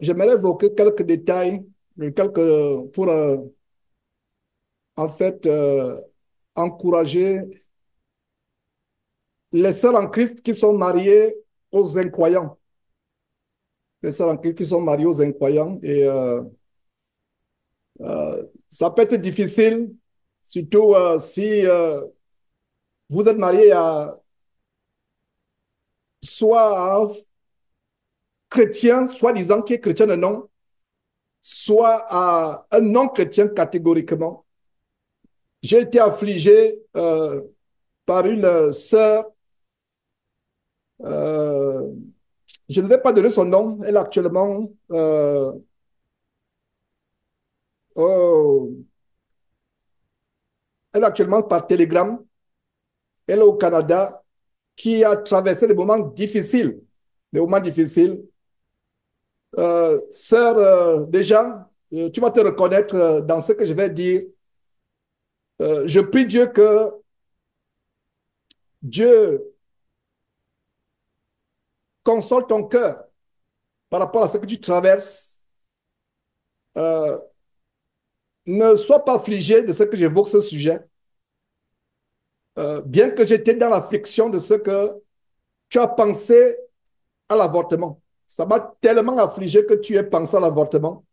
J'aimerais évoquer quelques détails, pour en fait encourager les sœurs en Christ qui sont mariées aux incroyants. Les sœurs en Christ qui sont mariées aux incroyants. Ça peut être difficile, surtout si vous êtes marié à soit à un chrétien, soi-disant qui est chrétien de nom, soit à un non-chrétien catégoriquement. J'ai été affligé par une sœur. euh, Je ne vais pas donner son nom. Oh, elle est actuellement par télégramme. Elle est au Canada, qui a traversé des moments difficiles. Des moments difficiles. Sœur, déjà, tu vas te reconnaître dans ce que je vais dire. Je prie Dieu que Dieu console ton cœur par rapport à ce que tu traverses. Euh, Ne sois pas affligé de ce que j'évoque ce sujet. Bien que j'étais dans l'affliction de ce que tu as pensé à l'avortement. Ça m'a tellement affligé que tu aies pensé à l'avortement.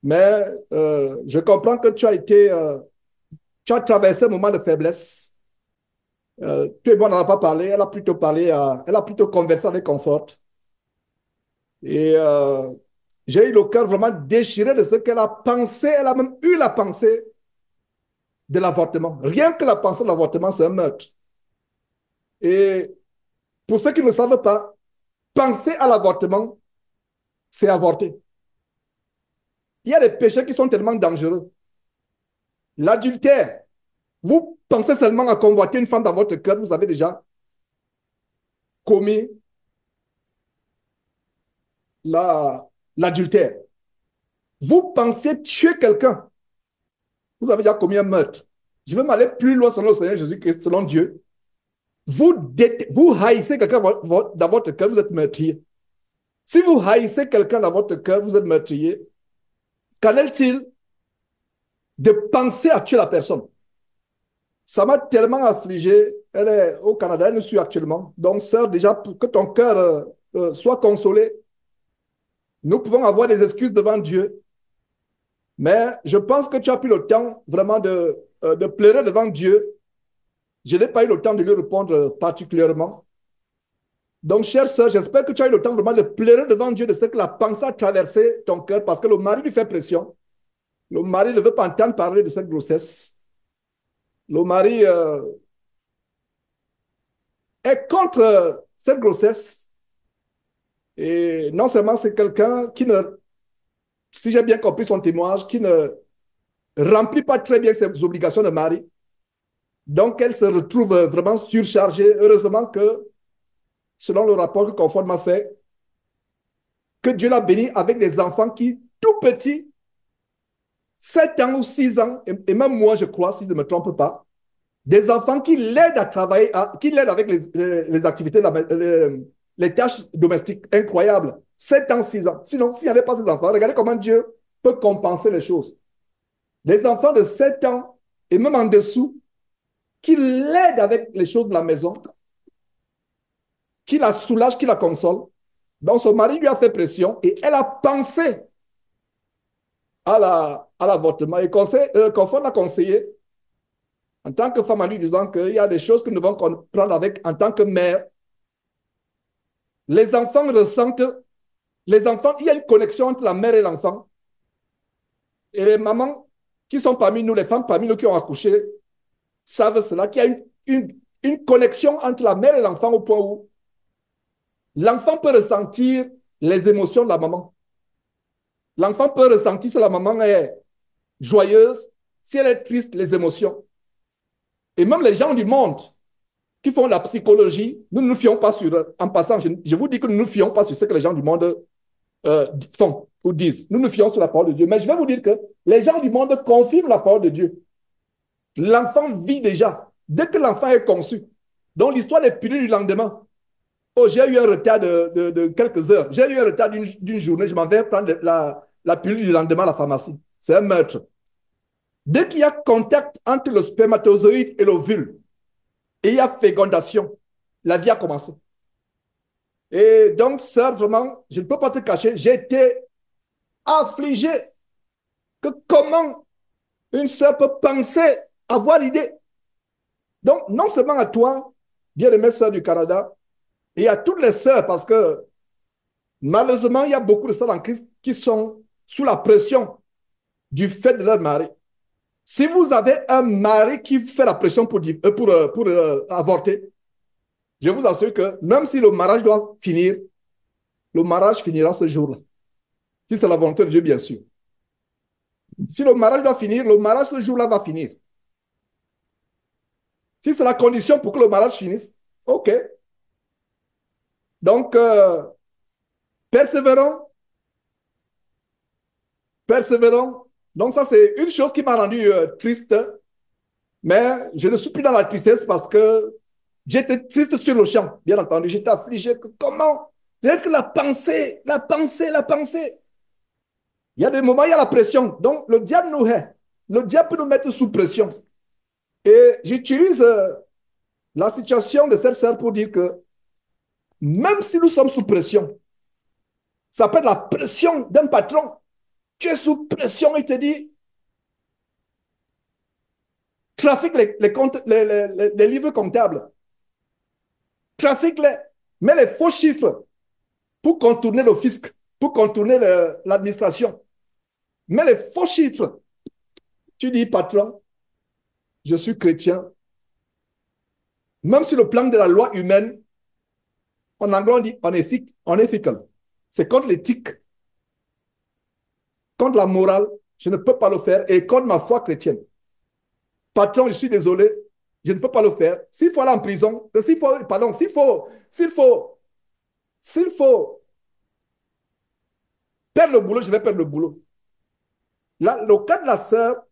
Mais je comprends que tu as traversé un moment de faiblesse. Tu et moi, on n'en a pas parlé. Elle a plutôt conversé avec confort. Et j'ai eu le cœur vraiment déchiré de ce qu'elle a pensé. Elle a même eu la pensée de l'avortement. Rien que la pensée de l'avortement, c'est un meurtre. Et pour ceux qui ne savent pas, penser à l'avortement, c'est avorter. Il y a des péchés qui sont tellement dangereux. L'adultère, vous pensez seulement à convoiter une femme dans votre cœur, vous avez déjà commis l'adultère. Vous pensez tuer quelqu'un, vous avez déjà commis un meurtre. Je veux m'aller plus loin selon le Seigneur Jésus-Christ, selon Dieu. Vous haïssez quelqu'un dans votre cœur, vous êtes meurtrier. Si vous haïssez quelqu'un dans votre cœur, vous êtes meurtrier. Qu'en est-il de penser à tuer la personne? Ça m'a tellement affligé. Elle est au Canada, elle nous suit actuellement. Donc, sœur, déjà, pour que ton cœur soit consolé, nous pouvons avoir des excuses devant Dieu. Mais je pense que tu as pris le temps vraiment de pleurer devant Dieu. Je n'ai pas eu le temps de lui répondre particulièrement. Donc, chère sœur, j'espère que tu as eu le temps vraiment de pleurer devant Dieu de ce que la pensée a traversé ton cœur parce que le mari lui fait pression. Le mari ne veut pas entendre parler de cette grossesse. Le mari est contre cette grossesse. Et non seulement c'est quelqu'un qui ne, si j'ai bien compris son témoignage, qui ne remplit pas très bien ses obligations de mari. Donc, elle se retrouve vraiment surchargée. Heureusement que, selon le rapport que Conforme a fait, que Dieu l'a béni avec des enfants qui, tout petits, 7 ans ou 6 ans, et même moi, je crois, si je ne me trompe pas, des enfants qui l'aident à travailler, qui l'aident avec les activités, les tâches domestiques. Incroyable. 7 ans, 6 ans. Sinon, s'il n'y avait pas ces enfants, regardez comment Dieu peut compenser les choses. Les enfants de 7 ans et même en dessous, qui l'aident avec les choses de la maison, qui la soulage, qui la console. Donc son mari lui a fait pression et elle a pensé à l'avortement. Et Confort l'a conseillé en tant que femme en lui disant qu'il y a des choses que nous devons prendre avec en tant que mère. Les enfants ressentent, les enfants, il y a une connexion entre la mère et l'enfant. Et les mamans qui sont parmi nous, les femmes parmi nous qui ont accouché, savent cela, qu'il y a une connexion entre la mère et l'enfant au point où l'enfant peut ressentir les émotions de la maman. L'enfant peut ressentir si la maman est joyeuse, si elle est triste, les émotions. Et même les gens du monde qui font la psychologie, nous ne nous fions pas sur, en passant, je vous dis que nous ne nous fions pas sur ce que les gens du monde font ou disent. Nous nous fions sur la parole de Dieu. Mais je vais vous dire que les gens du monde confirment la parole de Dieu. L'enfant vit déjà, dès que l'enfant est conçu. Donc l'histoire est punie du lendemain. Oh, j'ai eu un retard de quelques heures. J'ai eu un retard d'une journée. Je m'en vais prendre la pilule du lendemain à la pharmacie. C'est un meurtre. Dès qu'il y a contact entre le spermatozoïde et l'ovule, et il y a fécondation, la vie a commencé. Et donc, ça, vraiment, je ne peux pas te cacher, j'ai été affligé que comment une sœur peut penser avoir l'idée. Donc, non seulement à toi, bien-aimée sœur du Canada, et à toutes les sœurs, parce que malheureusement, il y a beaucoup de sœurs en Christ qui sont sous la pression du fait de leur mari. Si vous avez un mari qui fait la pression pour avorter, je vous assure que même si le mariage doit finir, le mariage finira ce jour-là. Si c'est la volonté de Dieu, bien sûr. Si le mariage doit finir, le mariage ce jour-là va finir. Si c'est la condition pour que le mariage finisse, OK. Donc, persévérons, persévérons. Donc, ça, c'est une chose qui m'a rendu triste, mais je ne suis plus dans la tristesse parce que j'étais triste sur le champ, bien entendu. J'étais affligé. Comment? C'est que la pensée, la pensée, la pensée. Il y a des moments, il y a la pression. Donc, le diable nous hait. Le diable peut nous mettre sous pression. Et j'utilise la situation de cette sœur pour dire que même si nous sommes sous pression, ça peut être la pression d'un patron. Tu es sous pression, il te dit, trafique les livres comptables. Trafique-les. Mets les faux chiffres pour contourner le fisc, pour contourner l'administration. Mets les faux chiffres. Tu dis, patron, je suis chrétien. Même sur le plan de la loi humaine, en anglais, on dit unethical. C'est contre l'éthique, contre la morale. Je ne peux pas le faire. Et contre ma foi chrétienne. Patron, je suis désolé. Je ne peux pas le faire. S'il faut aller en prison, s'il faut perdre le boulot, je vais perdre le boulot. Là, le cas de la sœur,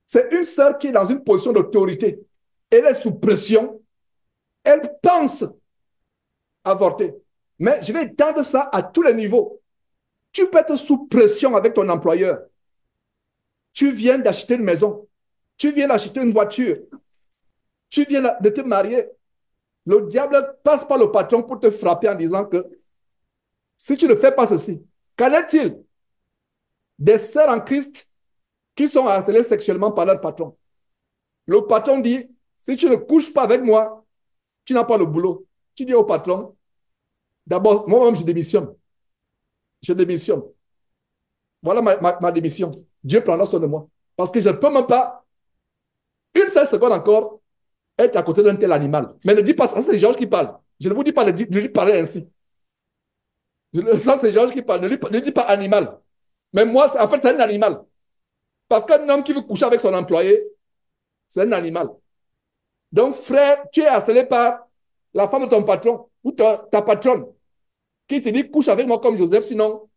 c'est une sœur qui est dans une position d'autorité. Elle est sous pression. Elle pense avorter. Mais je vais étendre ça à tous les niveaux. Tu peux être sous pression avec ton employeur. Tu viens d'acheter une maison. Tu viens d'acheter une voiture. Tu viens de te marier. Le diable passe par le patron pour te frapper en disant que si tu ne fais pas ceci, qu'en est-il des sœurs en Christ qui sont harcelées sexuellement par leur patron? Le patron dit, si tu ne couches pas avec moi, tu n'as pas le boulot. Tu dis au patron, d'abord, moi-même, je démissionne. Je démissionne. Voilà ma démission. Dieu prendra soin de moi. Parce que je ne peux même pas, une seule seconde encore, être à côté d'un tel animal. Mais ne dis pas ça, c'est Georges qui parle. Je ne vous dis pas de lui parler ainsi. Ça, c'est Georges qui parle. Ne dis pas animal. Mais moi, en fait, c'est un animal. Parce qu'un homme qui veut coucher avec son employé, c'est un animal. Donc, frère, tu es harcelé par la femme de ton patron ou ta patronne qui te dit couche avec moi comme Joseph, sinon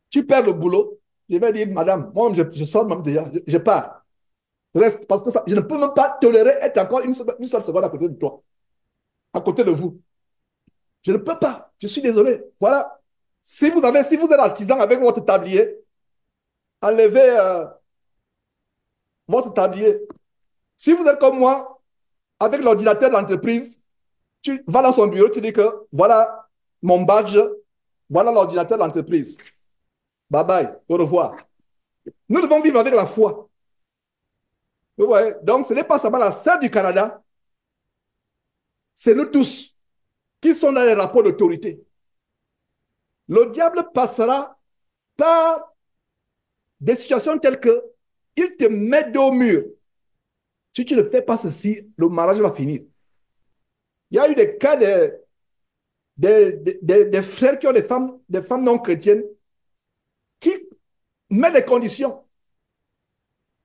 tu perds le boulot. Je vais dire, madame, moi, je sors même déjà, je pars. Reste, parce que ça, je ne peux même pas tolérer être encore une seule seconde à côté de toi, à côté de vous. Je ne peux pas, je suis désolé. Voilà. Si vous êtes artisan avec votre tablier, enlevez votre tablier. Si vous êtes comme moi, avec l'ordinateur de l'entreprise, tu vas dans son bureau, tu dis que voilà mon badge, voilà l'ordinateur de l'entreprise. Bye bye, au revoir. Nous devons vivre avec la foi. Vous voyez? Donc, ce n'est pas seulement la sœur du Canada, c'est nous tous qui sont dans les rapports d'autorité. Le diable passera par des situations telles que il te met dos au mur. Si tu ne fais pas ceci, le mariage va finir. Il y a eu des cas des frères qui ont des femmes non chrétiennes qui mettent des conditions.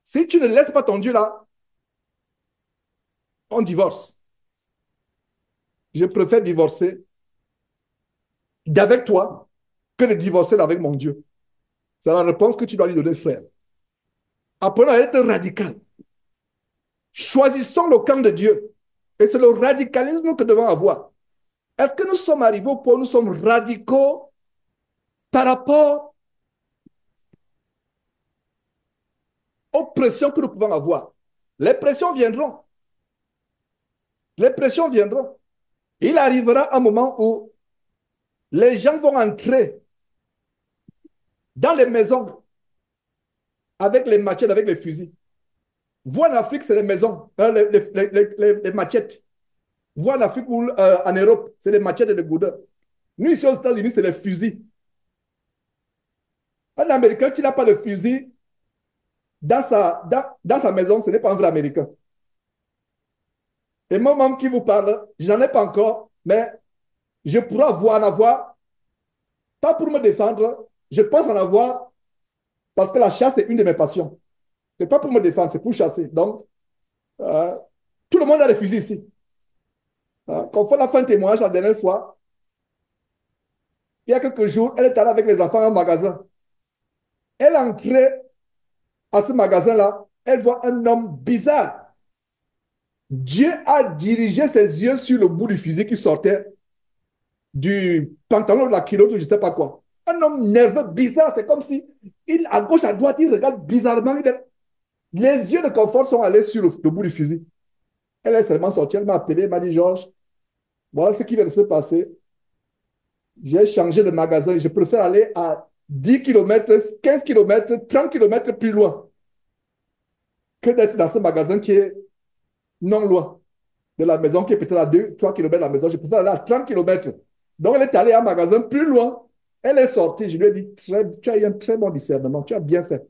Si tu ne laisses pas ton Dieu là, on divorce. Je préfère divorcer d'avec toi que de divorcer avec mon Dieu. C'est la réponse que tu dois lui donner, frère. Apprenons à être radical. Choisissons le camp de Dieu. Et c'est le radicalisme que nous devons avoir. Est-ce que nous sommes arrivés au point où nous sommes radicaux par rapport aux pressions que nous pouvons avoir? Les pressions viendront. Les pressions viendront. Il arrivera un moment où les gens vont entrer dans les maisons avec les machettes, avec les fusils. Vous, en Afrique, c'est les maisons, les machettes. Vous, en Afrique ou en Europe, c'est les machettes et les goudins. Nous, ici aux États-Unis, c'est les fusils. Un Américain qui n'a pas de fusil dans sa maison, ce n'est pas un vrai Américain. Et moi-même qui vous parle, je n'en ai pas encore, mais je pourrais en avoir, pas pour me défendre, je pense en avoir parce que la chasse est une de mes passions. Ce n'est pas pour me défendre, c'est pour chasser. Donc, euh, tout le monde a des fusils ici. Quand on fait la fin de témoignage la dernière fois, il y a quelques jours, elle est allée avec les enfants à un magasin. Elle est entrée à ce magasin-là, elle voit un homme bizarre. Dieu a dirigé ses yeux sur le bout du fusil qui sortait du pantalon de la culotte ou je ne sais pas quoi. Un homme nerveux, bizarre, c'est comme si, à gauche, à droite, il regarde bizarrement. Les yeux de confort sont allés sur le bout du fusil. Elle est seulement sortie, elle m'a appelé, elle m'a dit, Georges, voilà ce qui vient de se passer. J'ai changé de magasin, je préfère aller à 10 km, 15 km, 30 km plus loin que d'être dans ce magasin qui est non loin de la maison, qui est peut-être à 2, 3 km de la maison. Je préfère aller à 30 km. Donc, elle est allée à un magasin plus loin. Elle est sortie. Je lui ai dit, tu as eu un très bon discernement. Tu as bien fait.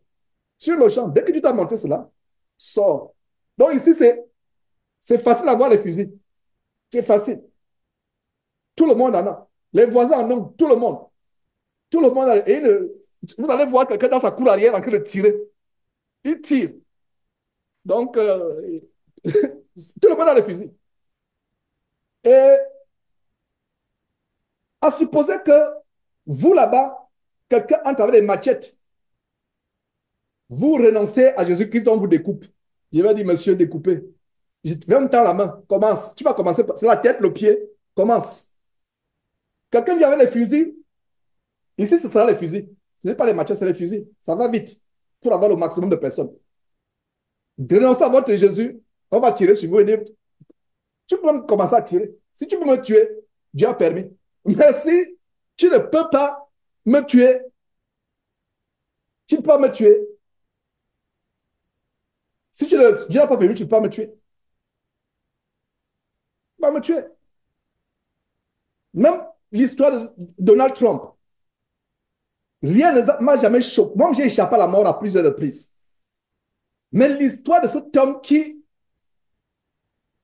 Sur le champ, dès que tu t'as monté cela, sors. Donc, ici, c'est facile d'avoir les fusils. C'est facile. Tout le monde en a. Les voisins en ont. Tout le monde. Tout le monde a. Et vous allez voir quelqu'un dans sa cour arrière en train de tirer. Il tire. Donc, tout le monde a les fusils. Et à supposer que vous, là-bas, quelqu'un entre avec des machettes, vous renoncez à Jésus-Christ, donc vous découpe. Je vais dire, monsieur, découpez. Je vais me tendre la main. Commence. Tu vas commencer par c'est la tête, le pied. Commence. Quelqu'un vient avec les fusils. Ici, ce sera les fusils. Ce n'est pas les machettes, c'est les fusils. Ça va vite pour avoir le maximum de personnes. Renoncez à votre Jésus. On va tirer sur vous et dire, tu peux commencer à tirer. Si tu peux me tuer, Dieu a permis. Mais si tu ne peux pas me tuer, tu ne peux pas me tuer. Si Dieu n'a pas permis, tu ne peux pas me tuer. Tu ne peux pas me tuer. Même l'histoire de Donald Trump, rien ne m'a jamais choqué. Moi, j'ai échappé à la mort à plusieurs reprises. Mais l'histoire de cet homme qui,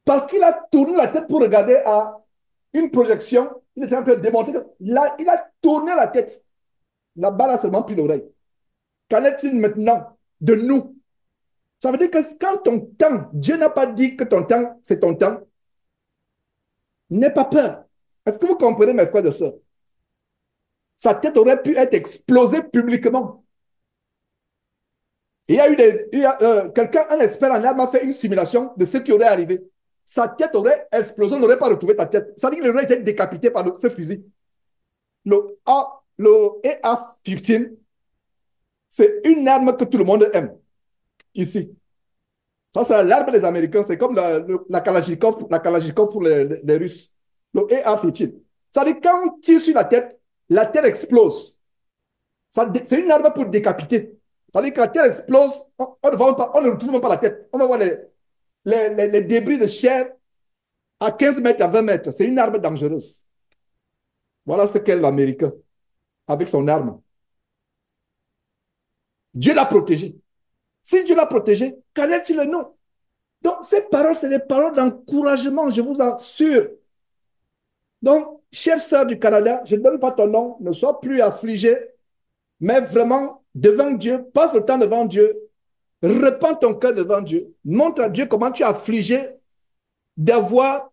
parce qu'il a tourné la tête pour regarder à une projection, il était en train de démontrer il a tourné la tête. La balle a seulement pris l'oreille. Qu'en est-il maintenant de nous? Ça veut dire que quand ton temps, Dieu n'a pas dit que ton temps, c'est ton temps, n'aie pas peur. Est-ce que vous comprenez, mes frères et sœurs? Sa tête aurait pu être explosée publiquement. Il y a eu quelqu'un, un expert en armes, a fait une simulation de ce qui aurait arrivé. Sa tête aurait explosé, on n'aurait pas retrouvé ta tête. Ça veut dire qu'il aurait été décapité par ce fusil. Le AR-15, c'est une arme que tout le monde aime ici. Ça, c'est l'arme des Américains. C'est comme la Kalachnikov pour les Russes. Le AR-15. Ça veut dire quand on tire sur la tête explose. C'est une arme pour décapiter. Ça veut dire que la tête explose, on ne retrouve même pas la tête. On va voir les débris de chair à 15 mètres, à 20 mètres. C'est une arme dangereuse. Voilà ce qu'est l'Américain avec son arme. Dieu l'a protégé. Si Dieu l'a protégé, qu'en est-il de nous? Donc, ces paroles, c'est des paroles d'encouragement, je vous assure. Donc, chère sœur du Canada, je ne donne pas ton nom, ne sois plus affligée, mais vraiment, devant Dieu, passe le temps devant Dieu, repends ton cœur devant Dieu, montre à Dieu comment tu es affligé d'avoir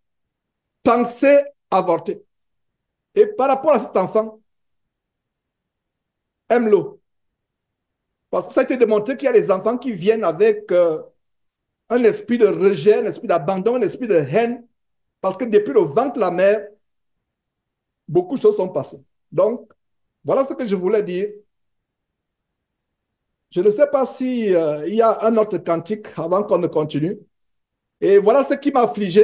pensé avorter. Et par rapport à cet enfant, aime-le. Parce que ça a été démontré qu'il y a des enfants qui viennent avec un esprit de rejet, un esprit d'abandon, un esprit de haine, parce que depuis le ventre de la mère, beaucoup de choses sont passées. Donc, voilà ce que je voulais dire. Je ne sais pas si, il y a un autre cantique avant qu'on ne continue. Et voilà ce qui m'a affligé.